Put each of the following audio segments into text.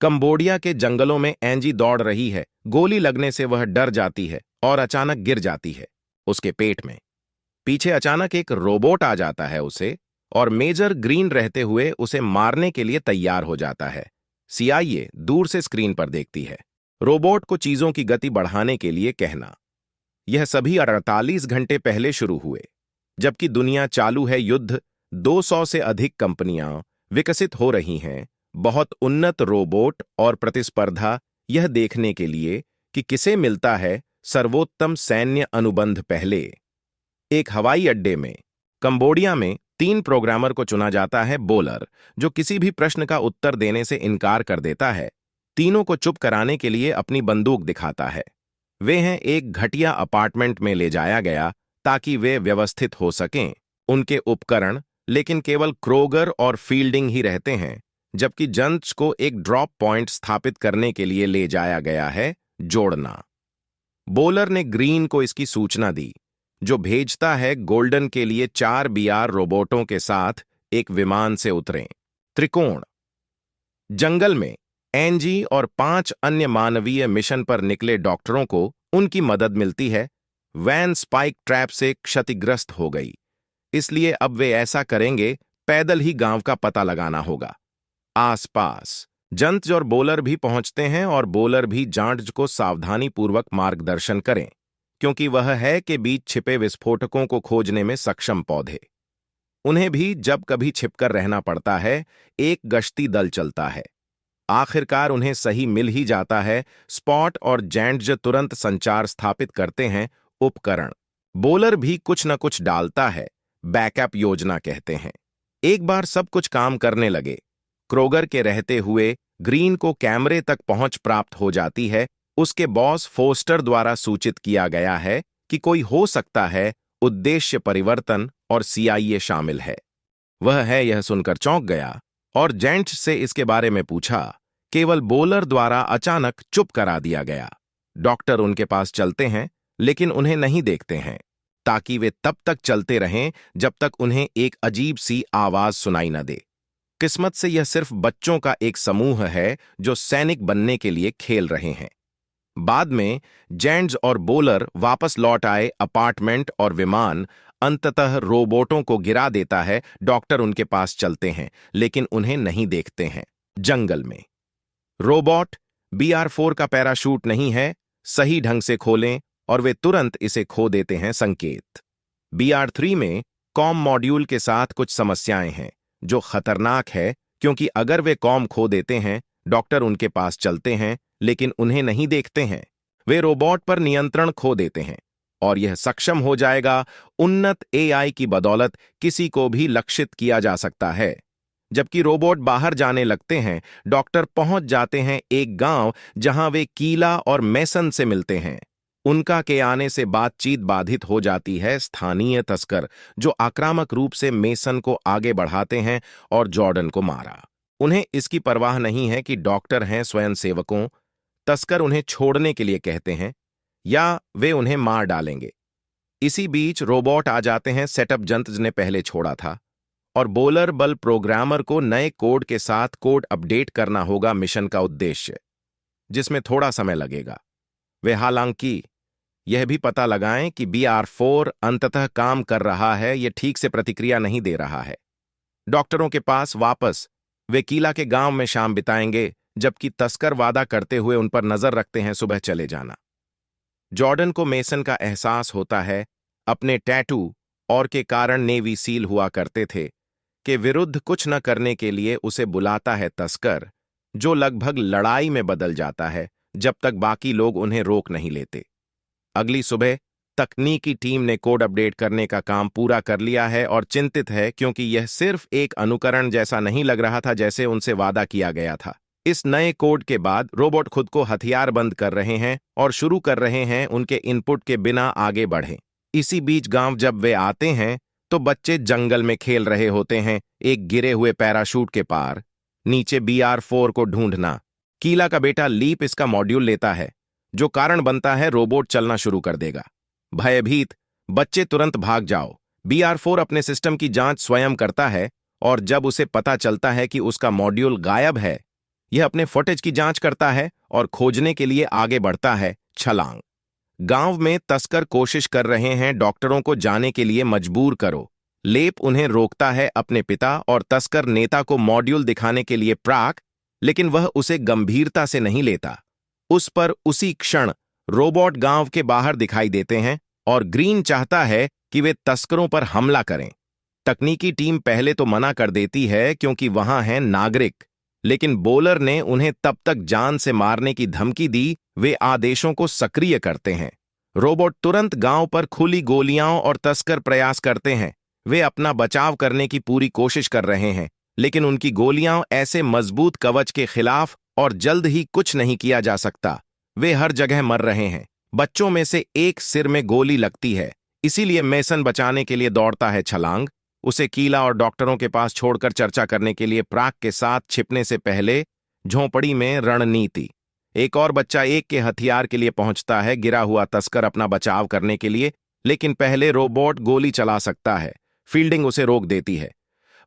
Cambodia के जंगलों में एंजी दौड़ रही है। गोली लगने से वह डर जाती है और अचानक गिर जाती है उसके पेट में। पीछे अचानक एक रोबोट आ जाता है उसे, और मेजर ग्रीन रहते हुए उसे मारने के लिए तैयार हो जाता है। सीआईए दूर से स्क्रीन पर देखती है, रोबोट को चीजों की गति बढ़ाने के लिए कहना। यह सभी 48 घंटे पहले शुरू हुए, जबकि दुनिया चालू है युद्ध। 200 से अधिक कंपनियां विकसित हो रही हैं, बहुत उन्नत रोबोट और प्रतिस्पर्धा, यह देखने के लिए कि किसे मिलता है सर्वोत्तम सैन्य अनुबंध पहले। एक हवाई अड्डे में कंबोडिया में 3 प्रोग्रामर को चुना जाता है। बोलर, जो किसी भी प्रश्न का उत्तर देने से इनकार कर देता है, तीनों को चुप कराने के लिए अपनी बंदूक दिखाता है। वे हैं एक घटिया अपार्टमेंट में ले जाया गया ताकि वे व्यवस्थित हो सकें। उनके उपकरण लेकिन केवल क्रोगर और फील्डिंग ही रहते हैं, जबकि जंच को एक ड्रॉप पॉइंट स्थापित करने के लिए ले जाया गया है, जोड़ना। बोलर ने ग्रीन को इसकी सूचना दी, जो भेजता है गोल्डन के लिए 4 बीआर रोबोटों के साथ एक विमान से उतरें। त्रिकोण जंगल में एंजी और 5 अन्य मानवीय मिशन पर निकले डॉक्टरों को उनकी मदद मिलती है। वैन स्पाइक ट्रैप से क्षतिग्रस्त हो गई, इसलिए अब वे ऐसा करेंगे, पैदल ही गांव का पता लगाना होगा। आसपास जंच और बोलर भी पहुंचते हैं, और बोलर भी जांच को सावधानीपूर्वक मार्गदर्शन करें, क्योंकि वह है के बीच छिपे विस्फोटकों को खोजने में सक्षम पौधे। उन्हें भी जब कभी छिपकर रहना पड़ता है, एक गश्ती दल चलता है। आखिरकार उन्हें सही मिल ही जाता है। स्पॉट और जैंड्ज तुरंत संचार स्थापित करते हैं। उपकरण बोलर भी कुछ न कुछ डालता है, बैकअप योजना कहते हैं। एक बार सब कुछ काम करने लगे, क्रोगर के रहते हुए ग्रीन को कैमरे तक पहुंच प्राप्त हो जाती है। उसके बॉस फोस्टर द्वारा सूचित किया गया है कि कोई हो सकता है, उद्देश्य परिवर्तन और सीआईए शामिल है। वह है यह सुनकर चौंक गया और जेंट्स से इसके बारे में पूछा। केवल बोलर द्वारा अचानक चुप करा दिया गया। डॉक्टर उनके पास चलते हैं, लेकिन उन्हें नहीं देखते हैं, ताकि वे तब तक चलते रहें जब तक उन्हें एक अजीब सी आवाज सुनाई न दे। किस्मत से यह सिर्फ बच्चों का एक समूह है जो सैनिक बनने के लिए खेल रहे हैं। बाद में जेंट्स और बोलर वापस लौट आए अपार्टमेंट, और विमान अंततः रोबोटों को गिरा देता है। डॉक्टर उनके पास चलते हैं, लेकिन उन्हें नहीं देखते हैं। जंगल में रोबोट BR-4 का पैराशूट नहीं है, सही ढंग से खोलें, और वे तुरंत इसे खो देते हैं। संकेत BR-3 में कॉम मॉड्यूल के साथ कुछ समस्याएं हैं, जो खतरनाक है, क्योंकि अगर वे कॉम खो देते हैं, डॉक्टर उनके पास चलते हैं, लेकिन उन्हें नहीं देखते हैं। वे रोबोट पर नियंत्रण खो देते हैं, और यह सक्षम हो जाएगा। उन्नत AI की बदौलत किसी को भी लक्षित किया जा सकता है। जबकि रोबोट बाहर जाने लगते हैं, डॉक्टर पहुंच जाते हैं एक गांव जहां वे कीला और मैसन से मिलते हैं। उनका के आने से बातचीत बाधित हो जाती है। स्थानीय तस्कर, जो आक्रामक रूप से मेसन को आगे बढ़ाते हैं और जॉर्डन को मारा। उन्हें इसकी परवाह नहीं है कि डॉक्टर हैं स्वयंसेवकों। तस्कर उन्हें छोड़ने के लिए कहते हैं, या वे उन्हें मार डालेंगे। इसी बीच रोबोट आ जाते हैं। सेटअप जंत्र ने पहले छोड़ा था, और बोलर बल प्रोग्रामर को नए कोड के साथ कोड अपडेट करना होगा। मिशन का उद्देश्य, जिसमें थोड़ा समय लगेगा। वे हालांकि यह भी पता लगाएं कि BR-4 अंततः काम कर रहा है, यह ठीक से प्रतिक्रिया नहीं दे रहा है। डॉक्टरों के पास वापस वे कीला के गांव में शाम बिताएंगे, जबकि तस्कर वादा करते हुए उन पर नजर रखते हैं सुबह चले जाना। जॉर्डन को मेसन का एहसास होता है, अपने टैटू और के कारण नेवी सील हुआ करते थे, के विरुद्ध कुछ न करने के लिए उसे बुलाता है तस्कर, जो लगभग लड़ाई में बदल जाता है जब तक बाकी लोग उन्हें रोक नहीं लेते। अगली सुबह तकनीकी टीम ने कोड अपडेट करने का काम पूरा कर लिया है और चिंतित है, क्योंकि यह सिर्फ एक अनुकरण जैसा नहीं लग रहा था जैसे उनसे वादा किया गया था। इस नए कोड के बाद रोबोट खुद को हथियारबंद कर रहे हैं और शुरू कर रहे हैं उनके इनपुट के बिना आगे बढ़ें। इसी बीच गांव जब वे आते हैं, तो बच्चे जंगल में खेल रहे होते हैं, एक गिरे हुए पैराशूट के पार। नीचे BR-4 को ढूंढना। कीला का बेटा लीप इसका मॉड्यूल लेता है, जो कारण बनता है रोबोट चलना शुरू कर देगा। भयभीत बच्चे तुरंत भाग जाओ। BR-4 अपने सिस्टम की जांच स्वयं करता है, और जब उसे पता चलता है कि उसका मॉड्यूल गायब है, यह अपने फुटेज की जांच करता है और खोजने के लिए आगे बढ़ता है। छलांग। गांव में तस्कर कोशिश कर रहे हैं डॉक्टरों को जाने के लिए मजबूर करो। लेप उन्हें रोकता है अपने पिता और तस्कर नेता को मॉड्यूल दिखाने के लिए प्राक, लेकिन वह उसे गंभीरता से नहीं लेता। उस पर उसी क्षण रोबोट गांव के बाहर दिखाई देते हैं और ग्रीन चाहता है कि वे तस्करों पर हमला करें। तकनीकी टीम पहले तो मना कर देती है क्योंकि वहां हैं नागरिक, लेकिन बोलर ने उन्हें तब तक जान से मारने की धमकी दी। वे आदेशों को सक्रिय करते हैं। रोबोट तुरंत गांव पर खुली गोलियां और तस्कर प्रयास करते हैं। वे अपना बचाव करने की पूरी कोशिश कर रहे हैं, लेकिन उनकी गोलियां ऐसे मजबूत कवच के खिलाफ और जल्द ही कुछ नहीं किया जा सकता। वे हर जगह मर रहे हैं। बच्चों में से एक सिर में गोली लगती है, इसीलिए मेसन बचाने के लिए दौड़ता है। छलांग। उसे कीला और डॉक्टरों के पास छोड़कर चर्चा करने के लिए प्राक के साथ छिपने से पहले झोंपड़ी में रणनीति। एक और बच्चा एक के हथियार के लिए पहुंचता है, गिरा हुआ तस्कर अपना बचाव करने के लिए, लेकिन पहले रोबोट गोली चला सकता है। फील्डिंग उसे रोक देती है।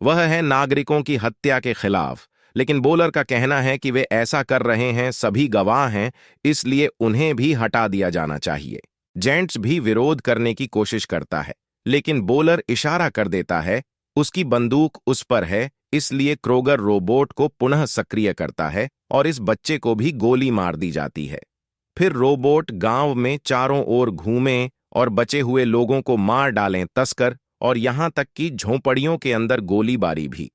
वह है नागरिकों की हत्या के खिलाफ, लेकिन बोलर का कहना है कि वे ऐसा कर रहे हैं, सभी गवाह हैं, इसलिए उन्हें भी हटा दिया जाना चाहिए। जेंट्स भी विरोध करने की कोशिश करता है, लेकिन बोलर इशारा कर देता है। उसकी बंदूक उस पर है, इसलिए क्रोगर रोबोट को पुनः सक्रिय करता है और इस बच्चे को भी गोली मार दी जाती है। फिर रोबोट गांव में चारों ओर घूमें और बचे हुए लोगों को मार डालें तस्कर, और यहां तक कि झोंपड़ियों के अंदर गोलीबारी भी।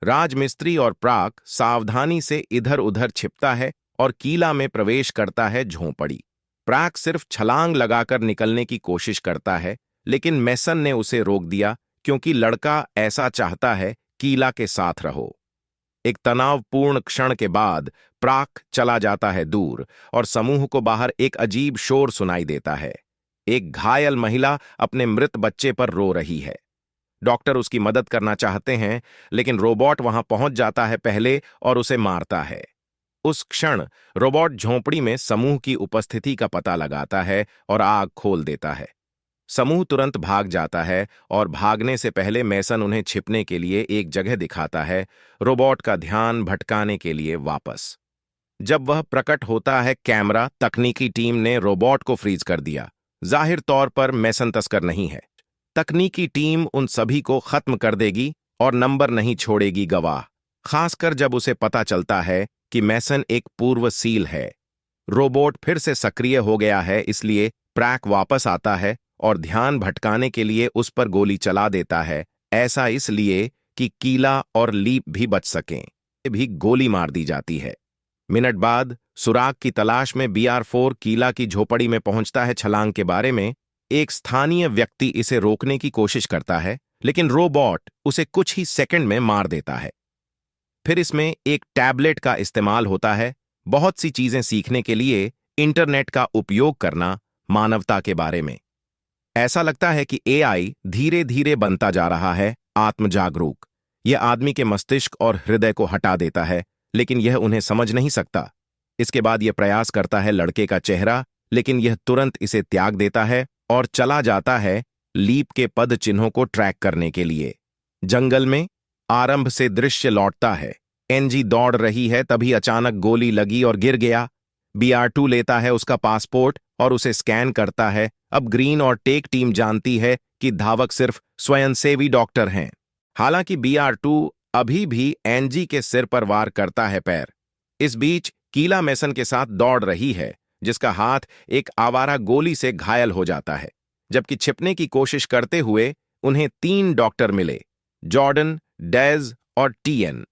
राजमिस्त्री और प्राक सावधानी से इधर उधर छिपता है और कीला में प्रवेश करता है झोंपड़ी। प्राक सिर्फ छलांग लगाकर निकलने की कोशिश करता है, लेकिन मेसन ने उसे रोक दिया क्योंकि लड़का ऐसा चाहता है, कीला के साथ रहो। एक तनावपूर्ण क्षण के बाद प्राक चला जाता है दूर और समूह को बाहर एक अजीब शोर सुनाई देता है। एक घायल महिला अपने मृत बच्चे पर रो रही है। डॉक्टर उसकी मदद करना चाहते हैं, लेकिन रोबोट वहां पहुंच जाता है पहले और उसे मारता है। उस क्षण रोबोट झोंपड़ी में समूह की उपस्थिति का पता लगाता है और आग खोल देता है। समूह तुरंत भाग जाता है और भागने से पहले मेसन उन्हें छिपने के लिए एक जगह दिखाता है, रोबोट का ध्यान भटकाने के लिए वापस। जब वह प्रकट होता है कैमरा, तकनीकी टीम ने रोबोट को फ्रीज कर दिया। जाहिर तौर पर मेसन तस्कर नहीं है। तकनीकी टीम उन सभी को खत्म कर देगी और नंबर नहीं छोड़ेगी गवाह, खासकर जब उसे पता चलता है कि मेसन एक पूर्व सील है। रोबोट फिर से सक्रिय हो गया है, इसलिए प्रैक वापस आता है और ध्यान भटकाने के लिए उस पर गोली चला देता है। ऐसा इसलिए कि कीला और लीप भी बच सकें। भी गोली मार दी जाती है। मिनट बाद सुराग की तलाश में BR4 कीला की झोपड़ी में पहुंचता है। छलांग के बारे में एक स्थानीय व्यक्ति इसे रोकने की कोशिश करता है, लेकिन रोबोट उसे कुछ ही सेकंड में मार देता है। फिर इसमें एक टैबलेट का इस्तेमाल होता है, बहुत सी चीजें सीखने के लिए इंटरनेट का उपयोग करना, मानवता के बारे में। ऐसा लगता है कि AI धीरे धीरे बनता जा रहा है आत्मजागरूक। यह आदमी के मस्तिष्क और हृदय को हटा देता है, लेकिन यह उन्हें समझ नहीं सकता। इसके बाद यह प्रयास करता है लड़के का चेहरा, लेकिन यह तुरंत इसे त्याग देता है और चला जाता है लीप के पद चिन्हों को ट्रैक करने के लिए। जंगल में आरंभ से दृश्य लौटता है। एनजी दौड़ रही है, तभी अचानक गोली लगी और गिर गया। BR2 लेता है उसका पासपोर्ट और उसे स्कैन करता है। अब ग्रीन और टेक टीम जानती है कि धावक सिर्फ स्वयंसेवी डॉक्टर हैं। हालांकि BR2 अभी भी एनजी के सिर पर वार करता है पैर। इस बीच कीला मेसन के साथ दौड़ रही है, जिसका हाथ एक आवारा गोली से घायल हो जाता है। जबकि छिपने की कोशिश करते हुए उन्हें 3 डॉक्टर मिले, जॉर्डन, डेज और TN।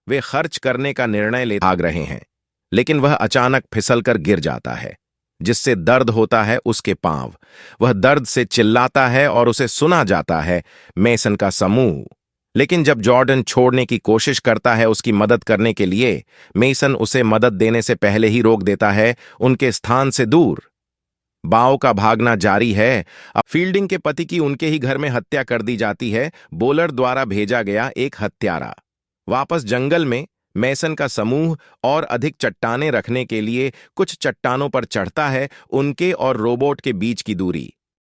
वे खर्च करने का निर्णय ले भाग रहे हैं, लेकिन वह अचानक फिसलकर गिर जाता है, जिससे दर्द होता है उसके पांव। वह दर्द से चिल्लाता है और उसे सुना जाता है मेसन का समूह। लेकिन जब जॉर्डन छोड़ने की कोशिश करता है उसकी मदद करने के लिए, मेसन उसे मदद देने से पहले ही रोक देता है उनके स्थान से दूर। बाओ का भागना जारी है। अब फील्डिंग के पति की उनके ही घर में हत्या कर दी जाती है, बोलर द्वारा भेजा गया एक हत्यारा। वापस जंगल में मेसन का समूह और अधिक चट्टानें रखने के लिए कुछ चट्टानों पर चढ़ता है। उनके और रोबोट के बीच की दूरी।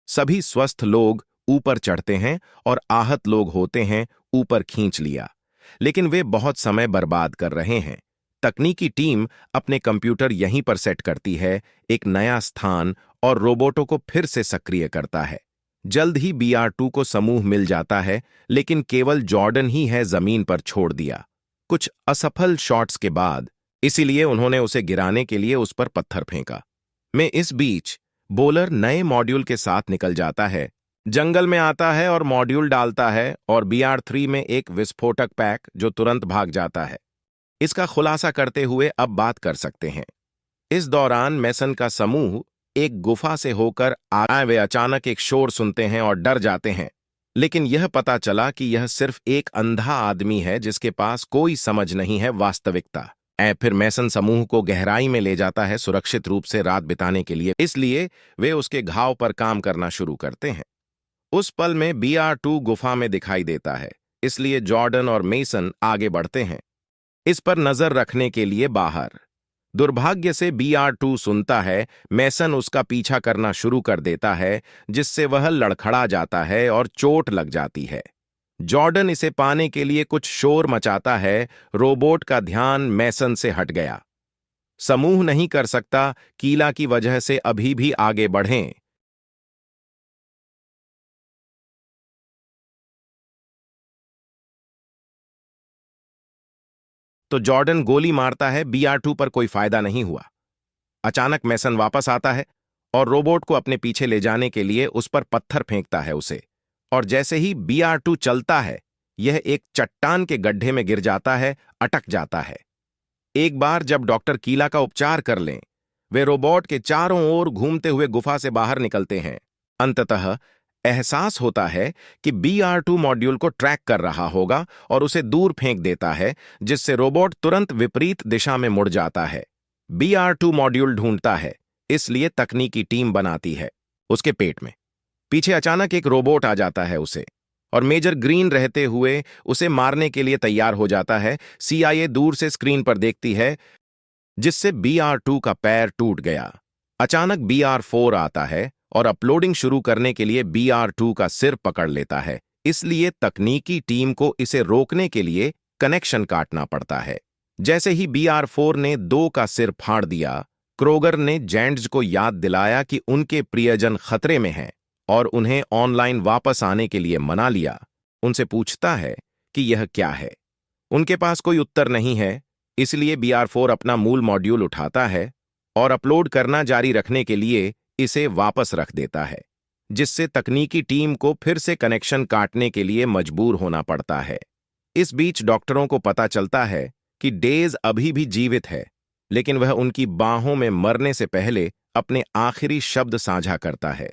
सभी स्वस्थ लोग ऊपर चढ़ते हैं और आहत लोग होते हैं ऊपर खींच लिया, लेकिन वे बहुत समय बर्बाद कर रहे हैं। तकनीकी टीम अपने कंप्यूटर यहीं पर सेट करती है, एक नया स्थान और रोबोटों को फिर से सक्रिय करता है। जल्द ही BR2 को समूह मिल जाता है, लेकिन केवल जॉर्डन ही है जमीन पर छोड़ दिया, कुछ असफल शॉट्स के बाद। इसीलिए उन्होंने उसे गिराने के लिए उस पर पत्थर फेंका। इस बीच बोलर नए मॉड्यूल के साथ निकल जाता है, जंगल में आता है और मॉड्यूल डालता है और BR3 में एक विस्फोटक पैक जो तुरंत भाग जाता है। इसका खुलासा करते हुए अब बात कर सकते हैं। इस दौरान मेसन का समूह एक गुफा से होकर आए, वे अचानक एक शोर सुनते हैं और डर जाते हैं, लेकिन यह पता चला कि यह सिर्फ एक अंधा आदमी है जिसके पास कोई समझ नहीं है वास्तविकता। फिर मेसन समूह को गहराई में ले जाता है सुरक्षित रूप से रात बिताने के लिए, इसलिए वे उसके घाव पर काम करना शुरू करते हैं। उस पल में BR2 गुफा में दिखाई देता है, इसलिए जॉर्डन और मेसन आगे बढ़ते हैं, इस पर नजर रखने के लिए बाहर। दुर्भाग्य से BR2 सुनता है, मेसन उसका पीछा करना शुरू कर देता है, जिससे वह लड़खड़ा जाता है और चोट लग जाती है। जॉर्डन इसे पाने के लिए कुछ शोर मचाता है, रोबोट का ध्यान मेसन से हट गया। समूह नहीं कर सकता, कीला की वजह से अभी भी आगे बढ़ें। तो जॉर्डन गोली मारता है, BR2 पर कोई फायदा नहीं हुआ। अचानक मेसन वापस आता है और रोबोट को अपने पीछे ले जाने के लिए उस पर पत्थर फेंकता है उसे, और जैसे ही BR2 चलता है, यह एक चट्टान के गड्ढे में गिर जाता है, अटक जाता है। एक बार जब डॉक्टर कीला का उपचार कर लें, वे रोबोट के चारों ओर घूमते हुए गुफा से बाहर निकलते हैं। अंततः एहसास होता है कि BR2 मॉड्यूल को ट्रैक कर रहा होगा और उसे दूर फेंक देता है, जिससे रोबोट तुरंत विपरीत दिशा में मुड़ जाता है। BR2 मॉड्यूल ढूंढता है, इसलिए तकनीकी टीम बनाती है। उसके पेट में पीछे अचानक एक रोबोट आ जाता है उसे, और मेजर ग्रीन रहते हुए उसे मारने के लिए तैयार हो जाता है। CIA दूर से स्क्रीन पर देखती है, जिससे BR2 का पैर टूट गया। अचानक BR4 आता है और अपलोडिंग शुरू करने के लिए BR2 का सिर पकड़ लेता है, इसलिए तकनीकी टीम को इसे रोकने के लिए कनेक्शन काटना पड़ता है। जैसे ही BR4 ने 2 का सिर फाड़ दिया, क्रोगर ने जेंट्स को याद दिलाया कि उनके प्रियजन खतरे में हैं और उन्हें ऑनलाइन वापस आने के लिए मना लिया। उनसे पूछता है कि यह क्या है। उनके पास कोई उत्तर नहीं है, इसलिए BR4 अपना मूल मॉड्यूल उठाता है और अपलोड करना जारी रखने के लिए इसे वापस रख देता है, जिससे तकनीकी टीम को फिर से कनेक्शन काटने के लिए मजबूर होना पड़ता है। इस बीच डॉक्टरों को पता चलता है कि डेज अभी भी जीवित है, लेकिन वह उनकी बाहों में मरने से पहले अपने आखिरी शब्द साझा करता है।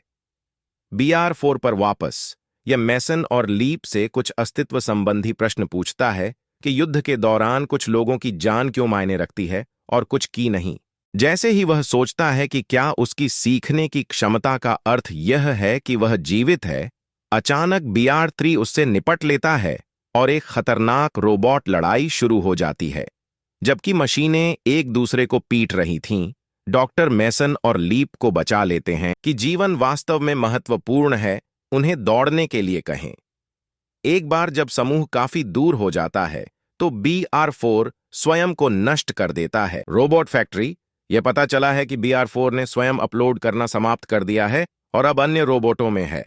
BR4 पर वापस यह मेसन और लीप से कुछ अस्तित्व संबंधी प्रश्न पूछता है कि युद्ध के दौरान कुछ लोगों की जान क्यों मायने रखती है और कुछ की नहीं। जैसे ही वह सोचता है कि क्या उसकी सीखने की क्षमता का अर्थ यह है कि वह जीवित है, अचानक BR3 उससे निपट लेता है और एक खतरनाक रोबोट लड़ाई शुरू हो जाती है। जबकि मशीनें एक दूसरे को पीट रही थीं, डॉक्टर मेसन और लीप को बचा लेते हैं कि जीवन वास्तव में महत्वपूर्ण है, उन्हें दौड़ने के लिए कहें। एक बार जब समूह काफी दूर हो जाता है, तो BR4 स्वयं को नष्ट कर देता है। रोबोट फैक्ट्री, यह पता चला है कि BR4 ने स्वयं अपलोड करना समाप्त कर दिया है और अब अन्य रोबोटों में है।